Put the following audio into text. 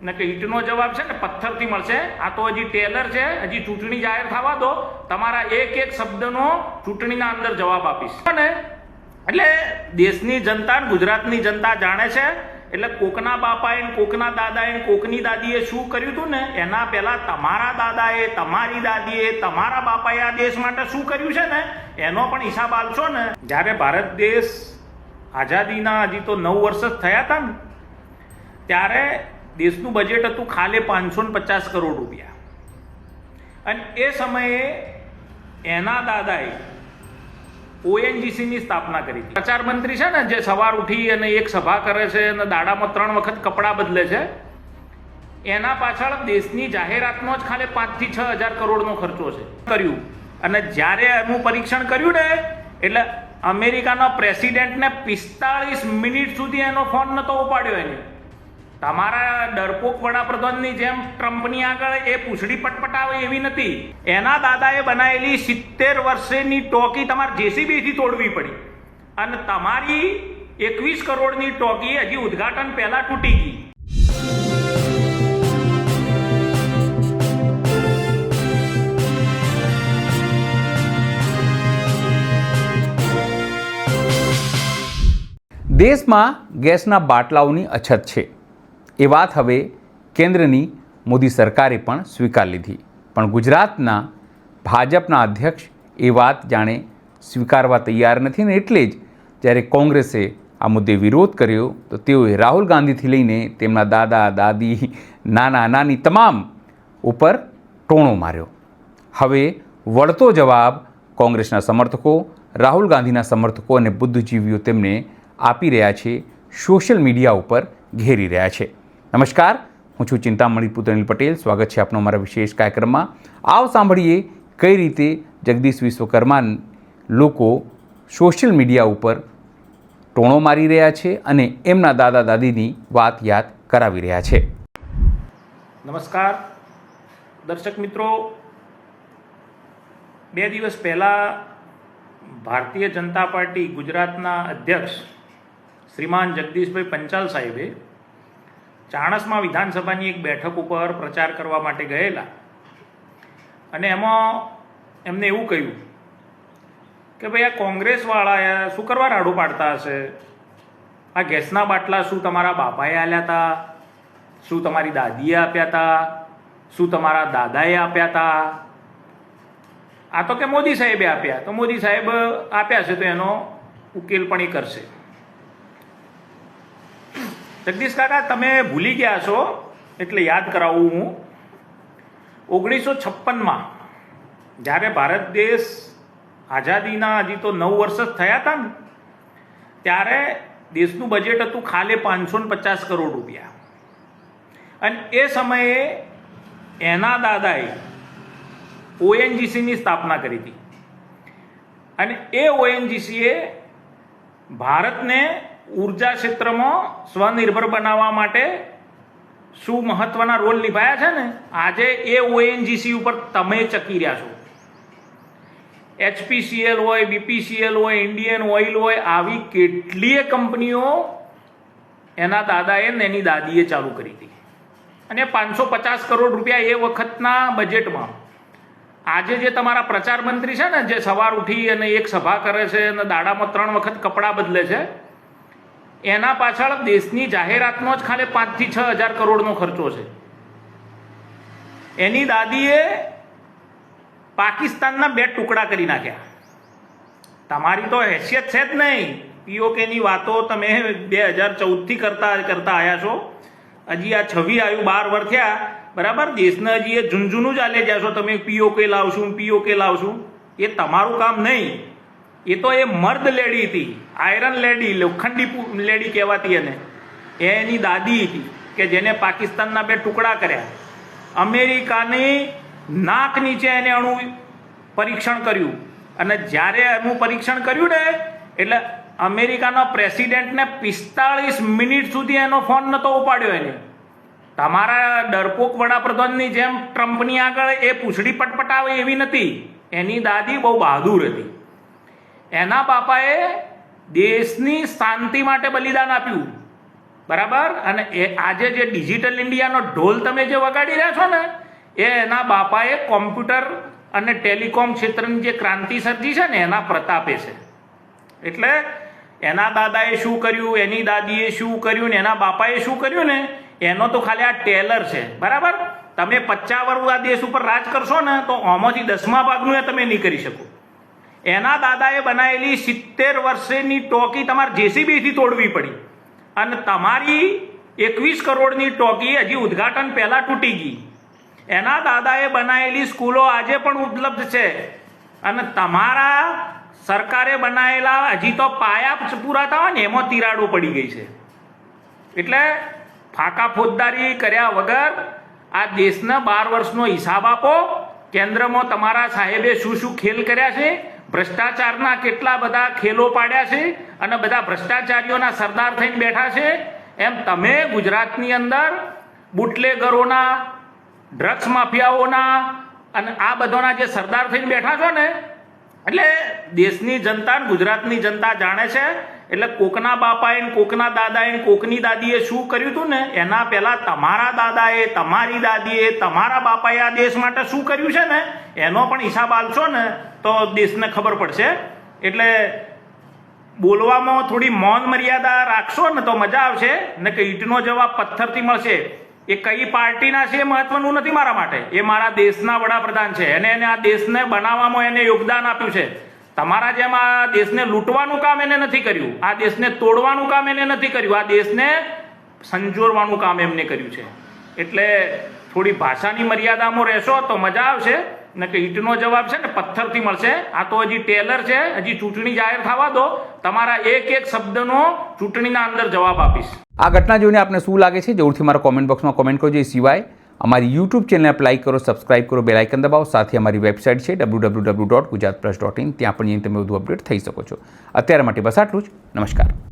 ને કે ઈંટનો જવાબ છે ને પથ્થરથી મળશે. આ તો હજી ટેલર છે, હજી ચૂંટણી જાહેર થવા દો, તમારા એક એક શબ્દનો ચૂંટણીના અંદર જવાબ આપીશ ને. એટલે દેશની જનતા, ગુજરાતની જનતા જાણે છે. એટલે કોકના બાપાએ, કોકના દાદાએ, કોકની દાદીએ શું કર્યું હતું ને એના પહેલા તમારા દાદાએ, તમારી દાદીએ, તમારા બાપાએ આ દેશ માટે શું કર્યું છે ને એનો પણ હિસાબ આપશો ને. જ્યારે ભારત દેશ આઝાદીના હજી તો 9 વર્ષ જ થયા હતા ને ત્યારે દેશનું બજેટ હતું ખાલી 550 કરોડ રૂપિયા. અને એ સમયે એના દાદાએ ઓએનજીસીની સ્થાપના કરી હતી. પ્રચાર મંત્રી છે ને જે સવાર ઉઠી અને એક સભા કરે છે અને દાડામાં 3 વખત કપડાં બદલે છે, એના પાછળ દેશની જાહેરાતનો જ ખાલી 5 થી 6 હજાર કરોડનો ખર્ચો છે કર્યું. અને જ્યારે એનું પરીક્ષણ કર્યું ને એટલે અમેરિકાના પ્રેસિડેન્ટને 45 મિનિટ સુધી એનો ફોન નતો ઉપાડ્યો એને. તમારા ડરપોક વડાપ્રધાનની જેમ ટ્રમ્પની આગળ એ પૂંછડી પટપટાવે એવી નથી. એના દાદાએ બનાવેલી 70 વર્ષની ટોકી તમારે જેસીબીથી તોડવી પડી અને તમારી 21 કરોડની ટોકી હજી ઉદ્ઘાટન પહેલા તૂટી ગઈ. દેશમાં ગેસના બાટલાઓની અછત છે એ વાત હવે કેન્દ્રની મોદી સરકારે પણ સ્વીકારી લીધી. પણ ગુજરાતના ભાજપના અધ્યક્ષ એ વાત જાણે સ્વીકારવા તૈયાર નથી ને એટલે જ જ્યારે કોંગ્રેસે આ મુદ્દે વિરોધ કર્યો તો તેઓએ રાહુલ ગાંધીથી લઈને તેમના દાદા, દાદી, નાના, નાની તમામ ઉપર ટોણો માર્યો. હવે વળતો જવાબ કોંગ્રેસના સમર્થકો, રાહુલ ગાંધીના સમર્થકો અને બુદ્ધિજીવીઓ તેમને આપી રહ્યા છે, સોશિયલ મીડિયા ઉપર ઘેરી રહ્યા છે. નમસ્કાર, હું છું ચિંતામણી પુત્ર અનિલ પટેલ. સ્વાગત છે આપનો અમારા વિશેષ કાર્યક્રમમાં. આવો સાંભળીએ કઈ રીતે જગદીશ વિશ્વકર્મા લોકો સોશિયલ મીડિયા ઉપર ટોણો મારી રહ્યા છે અને એમના દાદા દાદીની વાત યાદ કરાવી રહ્યા છે. નમસ્કાર દર્શક મિત્રો, 2 દિવસ પહેલાં ભારતીય જનતા પાર્ટી ગુજરાતના અધ્યક્ષ શ્રીમાન જગદીશભાઈ પંચાલ સાહેબે ચાણસ્મા વિધાનસભાની એક બેઠક ઉપર પ્રચાર કરવા માટે ગયેલા અને એમાં એમને એવું કહ્યું કે ભાઈ આ કોંગ્રેસવાળા શું કરવા રાડું પાડતા હશે? આ ગેસના બાટલા શું તમારા બાપાએ આલ્યા હતા? શું તમારી દાદીએ આપ્યા હતા? શું તમારા દાદાએ આપ્યા હતા? આ તો કે મોદી સાહેબે આપ્યા, તો મોદી સાહેબ આપ્યા છે તો એનો ઉકેલ પણ એ કરશે. જગદીશ કાકા, તમે ભૂલી ગયા છો એટલે યાદ કરાવું હું. 1956માં જ્યારે ભારત દેશ આઝાદીના હજી તો 9 વર્ષ જ થયા હતા ને ત્યારે દેશનું બજેટ હતું ખાલી 550 કરોડ રૂપિયા. અને એ સમયે એના દાદાએ ઓએનજીસીની સ્થાપના કરી હતી. અને એ ઓએનજીસીએ ભારતને ઉર્જા ક્ષેત્રમાં સ્વનિર્ભર બનાવવા માટે શું મહત્વના રોલ નિભાયા છે ને આજે એ ઓએનજીસી ઉપર તમે ચકી રહ્યા છો. HPCL હોય, BPCL હોય, ઇન્ડિયન ઓઇલ હોય, આવી કેટલીય કંપનીઓ એના દાદાએ ને એની દાદીએ ચાલુ કરી હતી. અને 550 કરોડ રૂપિયા એ વખતના બજેટમાં આજે જે તમારા પ્રચાર મંત્રી છે ને જે સવાર ઉઠી અને એક સભા કરે છે અને દાડામાં 3 વખત કપડાં બદલે છે, એના પાછળ દેશની જાહેરાતનો જ ખાલી 5 થી 6 હજાર કરોડનો ખર્ચો છે. એની દાદીએ પાકિસ્તાનના 2 ટુકડા કરી નાખ્યા. તમારી તો હેસિયત છે જ નહીં. પીઓકેની વાતો તમે 2014થી કરતા આવ્યા છો. હજી આ 26 આવ્યું, 12 વર્ષ થયા, બરાબર. દેશને હજી એ ઝુંઝુનું જ આલે જશો તમે. પીઓકે લાવશું. એ તમારું કામ નહીં. એ તો એ મર્દ લેડી હતી, આયરન લેડી, લોખંડી લેડી કહેવાતી. એને એની દાદી હતી કે જેને પાકિસ્તાનના 2 ટુકડા કર્યા. અમેરિકાની નાક નીચે એને અણુ પરીક્ષણ કર્યું અને જ્યારે અણુ પરીક્ષણ કર્યું ને એટલે અમેરિકાના પ્રેસિડેન્ટને 45 મિનિટ સુધી એનો ફોન નતો ઉપાડ્યો એને. તમારા ડરપોક વડાપ્રધાનની જેમ ટ્રમ્પની આગળ એ પૂંછડી પટપટાવે એવી નથી. એની દાદી બહુ બહાદુર હતી. એના બાપાએ દેશની શાંતિ માટે બલિદાન આપ્યું. બરાબર. અને આજે જે ડિજિટલ ઇન્ડિયાનો ઢોલ તમે જે વગાડી રહ્યા છો ને, એ એના બાપાએ કોમ્પ્યુટર અને ટેલિકોમ ક્ષેત્રની જે ક્રાંતિ સર્જી છે ને એના પ્રતાપે છે. એટલે એના દાદાએ શું કર્યું, એની દાદીએ શું કર્યું ને એના બાપાએ શું કર્યું ને એનો તો ખાલી આ ટેલર છે. બરાબર. તમે 50 વર્ષ આ દેશ ઉપર રાજ કરશો ને તો આમાંથી 10મા ભાગનું એ તમે નહીં કરી શકો. એના દાદાએ બનાવેલી 70 વર્ષની ટોકી તમારે જેસીબીથી તોડવી પડી અને તમારી 21 કરોડની ટોકી હજી ઉદ્ઘાટન પહેલા તૂટી ગઈ. એના દાદાએ બનાવેલી સ્કૂલો આજે પણ ઉપલબ્ધ છે અને તમારા સરકારે બનાવેલા હજી તો પાયા પૂરા થવા ને એમાં તિરાડો પડી ગઈ છે. એટલે ફાંકા ફોજદારી કર્યા વગર આ દેશના 12 વર્ષનો હિસાબ આપો. કેન્દ્રમાં તમારા સાહેબે શું શું ખેલ કર્યા છે, ભ્રષ્ટાચારના કેટલા બધા ખેલો પાડ્યા છે અને બધા ભ્રષ્ટાચારીઓના સરદાર થઈને બેઠા છે. એમ તમે ગુજરાતની અંદર બુટલેગરોના, ડ્રગ્સ માફિયાઓના અને આ બધાના જે સરદાર થઈને બેઠા છો ને, એટલે દેશની જનતા ગુજરાતની જનતા જાણે છે. એટલે કોકના બાપાએ કોકના દાદાએ કોકની દાદીએ શું કર્યું હતું ને એના પહેલા તમારા દાદાએ, તમારી દાદીએ, તમારા બાપાએ આ દેશ માટે શું કર્યું છે ને એનો પણ હિસાબ આલશો ને તો દેશને ખબર પડશે. એટલે બોલવામાં થોડી મૌન મર્યાદા રાખશો ને તો મજા આવશે. ને કે ઈંટનો જવાબ પથ્થરથી મળશે. એ કઈ પાર્ટીના છે એ મહત્વનું નથી મારા માટે. એ મારા દેશના વડાપ્રધાન છે અને એને આ દેશને બનાવવામાં એને યોગદાન આપ્યું છે. તમારા જેમ આ દેશને લૂંટવાનું કામ એને નથી કર્યું, આ દેશને તોડવાનું કામ એને નથી કર્યું, આ દેશને સંજોરવાનું કામ એમને કર્યું છે. એટલે થોડી ભાષાની મર્યાદામાં રહેશો તો મજા આવશે. ને કે ઈંટનો જવાબ છે ને પથ્થરથી મળશે. આ તો હજી ટેલર છે, હજી ચૂંટણી જાહેર થવા દો, તમારા એક શબ્દનો ચૂંટણીના અંદર જવાબ આપીશ. આ ઘટના જોઈને આપને શું લાગે છે જરૂરથી મારા કોમેન્ટ બોક્સમાં કોમેન્ટ કરજો. એ સિવાય અમારી યુટ્યુબ ચેનલને આપ લાઈક કરો, સબસ્ક્રાઇબ કરો, બેલ આઇકન દબાવો. સાથે અમારી વેબસાઇટ છે www.gujaratpress.in, ત્યાં પણ જઈને તમે વધુ અપડેટ થઈ શકો છો. અત્યારે માટે બસ આટલું જ. નમસ્કાર.